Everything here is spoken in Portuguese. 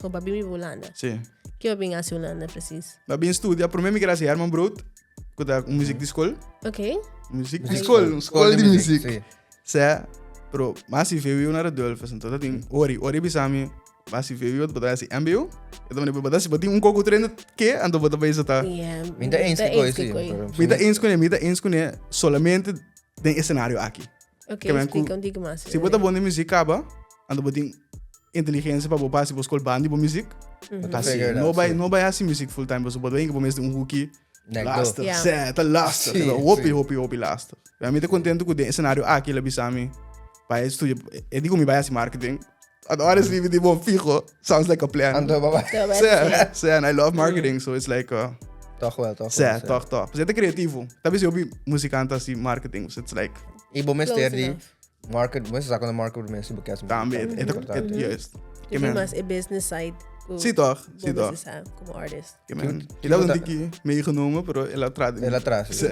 O babi mi Holanda. Sim. Que eu vim a Holanda, preciso. Mas bem estudia, por mim, migração Herman Brood, que dá música de escola. Ok? Música de Aí. escola, escola de música. Sim. Sé, pero mas se veio na Radolfo, então tem ori bisami, mas se veio botar assim MBO, então depois botar se botar coco treino que ando botar para isso tá. Yeah. Minta eens que coisa. Mida eens com solamente tem cenário aqui. Ok, Que bem, explica um digo mais. Se botar bom de música acaba, ando botar inteligência para botar se buscar band de música. Tá assim, não vai assim música full time, você botar em começo um hooky. Lasta, Yeah. certo, lasta. Sim, Hopi, lasta. Eu me contento com o cenário aqui, lá bisami. Vai estudar, eu digo me vai assim marketing. Honestly, with the bom fijo, sounds like a plan. Ando baba. And I love marketing, so it's like Toch wel. toch. Você é criativo. Talvez eu vi musicante assim marketing, so it's like Ibo mes Close terdi. enough. Market, mas sa ko na market mes ibo kasi. também, é justo. Eu vi mais a business side. Sim, toch. Como artist. Ele dá um tiki meegenomen, pero ele atrás. Ela atrás. Sim.